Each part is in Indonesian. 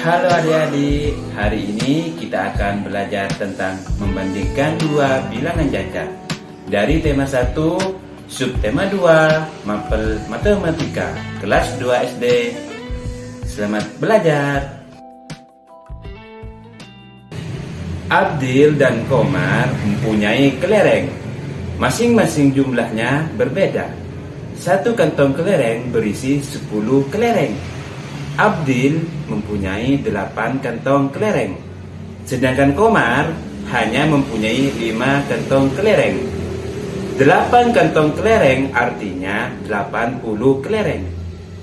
Halo adik-adik, hari ini kita akan belajar tentang membandingkan dua bilangan cacat dari tema 1, subtema 2, Mapel Matematika, kelas 2 SD. Selamat belajar. Abdil dan Komar mempunyai kelereng. Masing-masing jumlahnya berbeda. Satu kantong kelereng berisi 10 kelereng. Abdil mempunyai 8 kantong kelereng, sedangkan Komar hanya mempunyai 5 kantong kelereng. 8 kantong kelereng artinya 80 kelereng,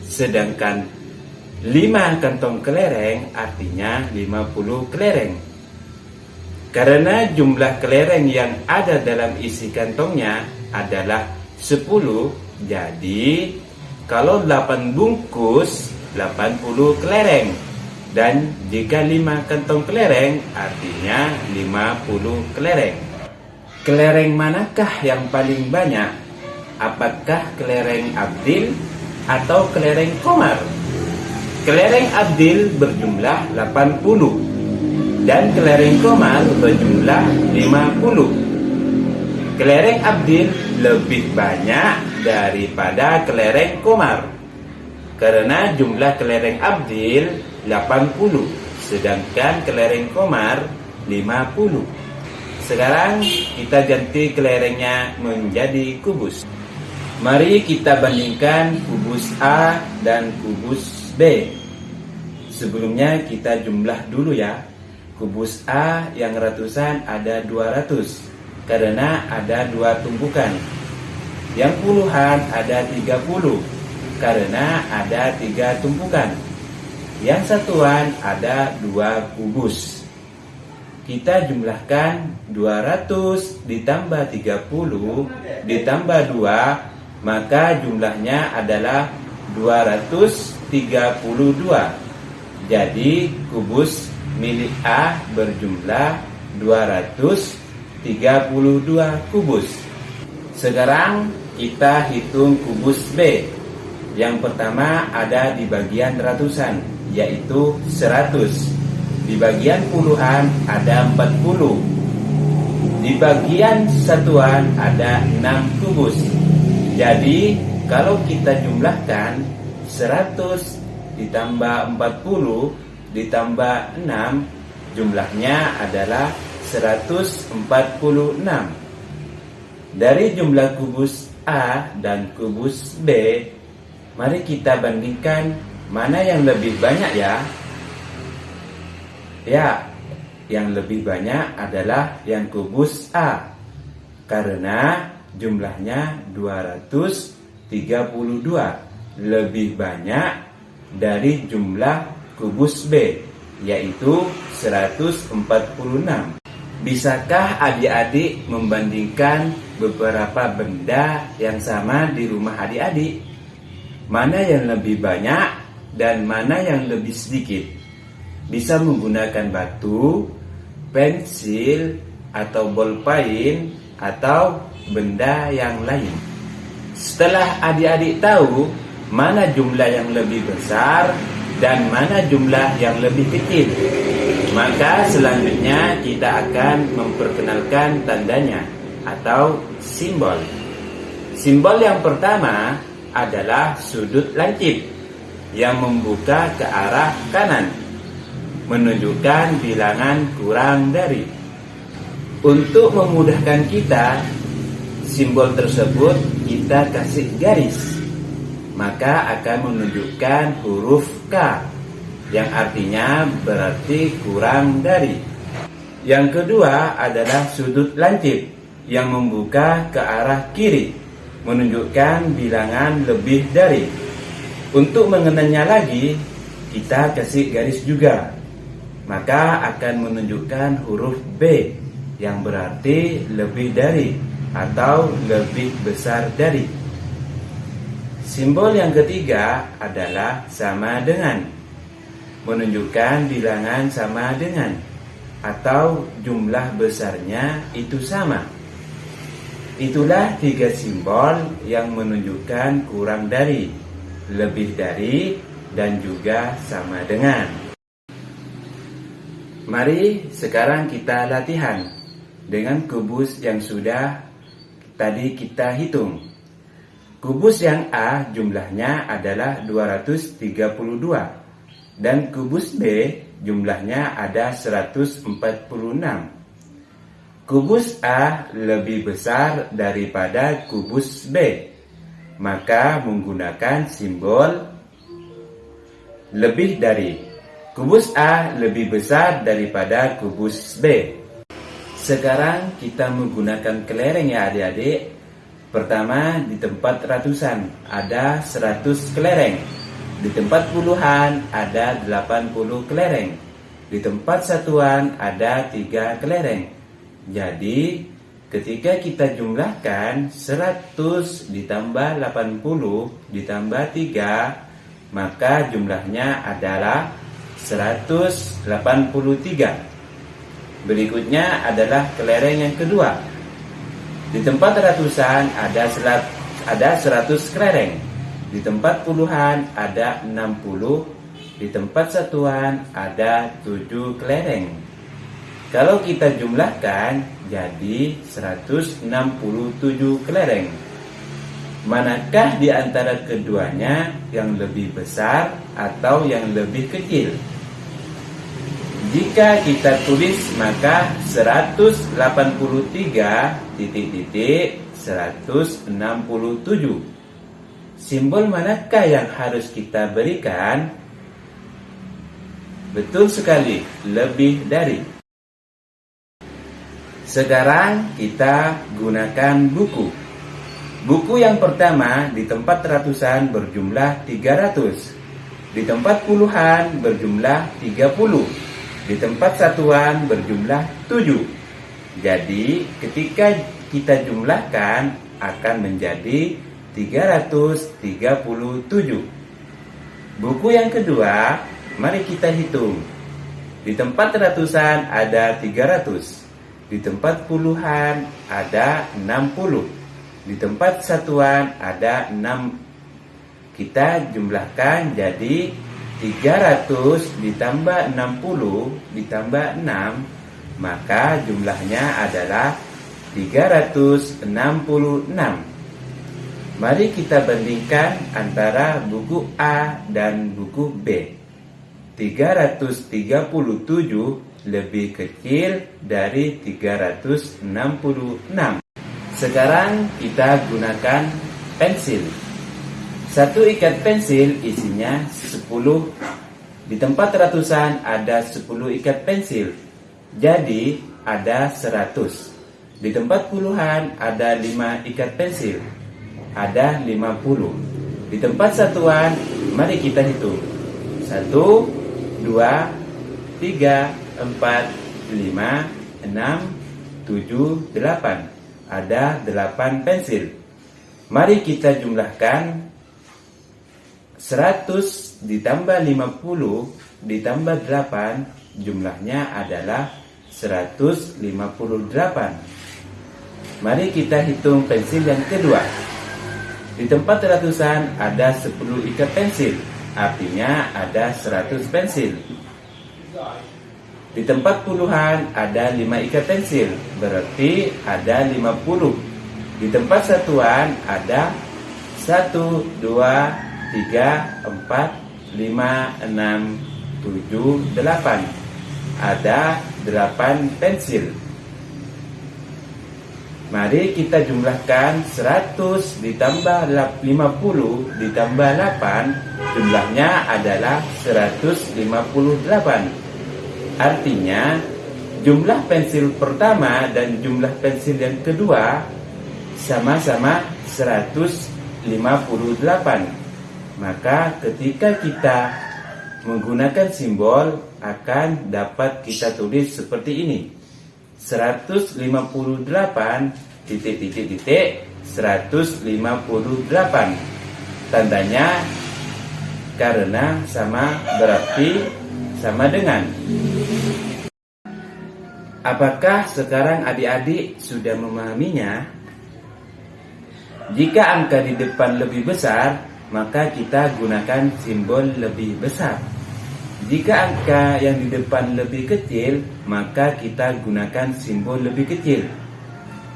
sedangkan 5 kantong kelereng artinya 50 kelereng. Karena jumlah kelereng yang ada dalam isi kantongnya adalah 10, jadi kalau 8 bungkus 80 kelereng, dan jika 5 kantong kelereng artinya 50 kelereng. Kelereng manakah yang paling banyak? Apakah kelereng Abdil atau kelereng Komar? Kelereng Abdil berjumlah 80 dan kelereng Komar berjumlah 50. Kelereng Abdil lebih banyak daripada kelereng Komar, karena jumlah kelereng Abdil 80, sedangkan kelereng Komar 50. Sekarang kita ganti kelerengnya menjadi kubus. Mari kita bandingkan kubus A dan kubus B. Sebelumnya kita jumlah dulu ya. Kubus A yang ratusan ada 200, karena ada 2 tumpukan. Yang puluhan ada 30, karena ada 3 tumpukan. Yang satuan ada 2 kubus. Kita jumlahkan 200 ditambah 30 ditambah 2, maka jumlahnya adalah 232. Jadi kubus milik A berjumlah 232 kubus. Sekarang kita hitung kubus B. Yang pertama ada di bagian ratusan, yaitu 100. Di bagian puluhan ada 40. Di bagian satuan ada 6 kubus. Jadi kalau kita jumlahkan 100 ditambah 40 ditambah 6, jumlahnya adalah 146. Dari jumlah kubus A dan kubus B, mari kita bandingkan mana yang lebih banyak ya. Ya, yang lebih banyak adalah yang kubus A, karena jumlahnya 232, lebih banyak dari jumlah kubus B, yaitu 146. Bisakah adik-adik membandingkan beberapa benda yang sama di rumah adik-adik? Mana yang lebih banyak dan mana yang lebih sedikit? Bisa menggunakan batu, pensil, atau bolpen, atau benda yang lain. Setelah adik-adik tahu mana jumlah yang lebih besar dan mana jumlah yang lebih kecil, maka selanjutnya kita akan memperkenalkan tandanya atau simbol. Simbol yang pertama adalah sudut lancip yang membuka ke arah kanan, menunjukkan bilangan kurang dari. Untuk memudahkan kita, simbol tersebut kita kasih garis, maka akan menunjukkan huruf K, yang artinya berarti kurang dari. Yang kedua adalah sudut lancip yang membuka ke arah kiri, menunjukkan bilangan lebih dari. Untuk mengenalnya lagi, kita kasih garis juga, maka akan menunjukkan huruf B, yang berarti lebih dari atau lebih besar dari. Simbol yang ketiga adalah sama dengan, menunjukkan bilangan sama dengan atau jumlah besarnya itu sama. Itulah 3 simbol yang menunjukkan kurang dari, lebih dari, dan juga sama dengan. Mari sekarang kita latihan dengan kubus yang sudah tadi kita hitung. Kubus yang A jumlahnya adalah 232 dan kubus B jumlahnya ada 146. Kubus A lebih besar daripada kubus B, maka menggunakan simbol lebih dari. Kubus A lebih besar daripada kubus B. Sekarang kita menggunakan kelereng ya adik-adik. Pertama, di tempat ratusan ada 100 kelereng. Di tempat puluhan ada 80 kelereng. Di tempat satuan ada 3 kelereng. Jadi, ketika kita jumlahkan 100 ditambah 80 ditambah 3, maka jumlahnya adalah 183. Berikutnya adalah kelereng yang kedua. Di tempat ratusan ada 100 kelereng. Di tempat puluhan ada 60. Di tempat satuan ada 7 kelereng. Kalau kita jumlahkan jadi 167 kelereng. Manakah di antara keduanya yang lebih besar atau yang lebih kecil? Jika kita tulis maka 183 167. Simbol manakah yang harus kita berikan? Betul sekali, lebih dari. Sekarang kita gunakan buku. Buku yang pertama di tempat ratusan berjumlah 300. Di tempat puluhan berjumlah 30. Di tempat satuan berjumlah 7. Jadi ketika kita jumlahkan akan menjadi 337. Buku yang kedua, mari kita hitung. Di tempat ratusan ada 300. Di tempat puluhan ada 60. Di tempat satuan ada 6. Kita jumlahkan jadi 300 ditambah 60 ditambah 6, maka jumlahnya adalah 366. Mari kita bandingkan antara buku A dan buku B. 337 lebih kecil dari 366. Sekarang kita gunakan pensil. Satu ikat pensil isinya 10. Di tempat ratusan ada 10 ikat pensil. Jadi ada 100. Di tempat puluhan ada 5 ikat pensil. Ada 50. Di tempat satuan mari kita hitung. 1, 2, 3, 4, 5, 6, 7, 8. Ada 8 pensil. Mari kita jumlahkan 100 ditambah 50 ditambah 8, jumlahnya adalah 158. Mari kita hitung pensil yang kedua. Di tempat ratusan ada 10 ikat pensil, artinya ada 100 pensil. Di tempat puluhan ada 5 ikat pensil, berarti ada 50. Di tempat satuan ada 1, 2, 3, 4, 5, 6, 7, 8. Ada 8 pensil. Mari kita jumlahkan 100 ditambah 50 ditambah 8, jumlahnya adalah 158. Artinya jumlah pensil pertama dan jumlah pensil yang kedua sama-sama 158. Maka ketika kita menggunakan simbol akan dapat kita tulis seperti ini. 158 158. Tandanya karena sama berarti sama dengan. Apakah sekarang adik-adik sudah memahaminya? Jika angka di depan lebih besar, maka kita gunakan simbol lebih besar. Jika angka yang di depan lebih kecil, maka kita gunakan simbol lebih kecil.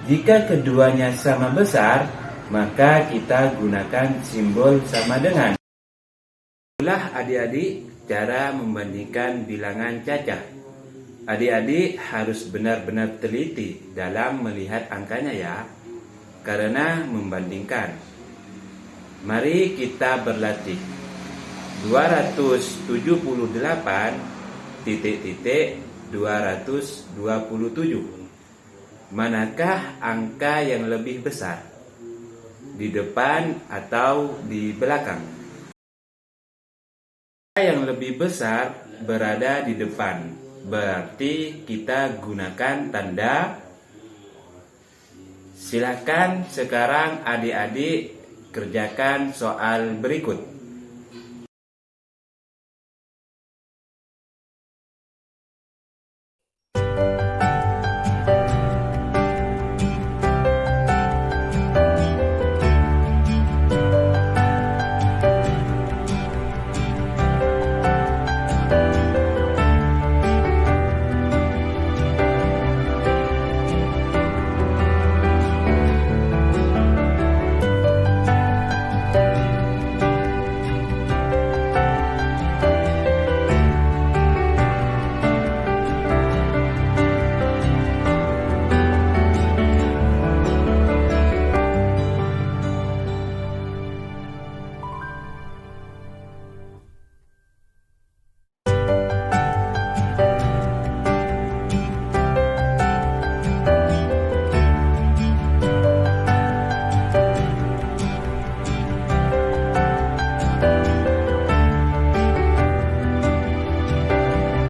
Jika keduanya sama besar, maka kita gunakan simbol sama dengan. Itulah adik-adik cara membandingkan bilangan cacah. Adik-adik harus benar-benar teliti dalam melihat angkanya ya, karena membandingkan. Mari kita berlatih. 278 Manakah angka yang lebih besar? Di depan atau di belakang? Angka yang lebih besar berada di depan. Berarti kita gunakan tanda. Silakan sekarang adik-adik kerjakan soal berikut.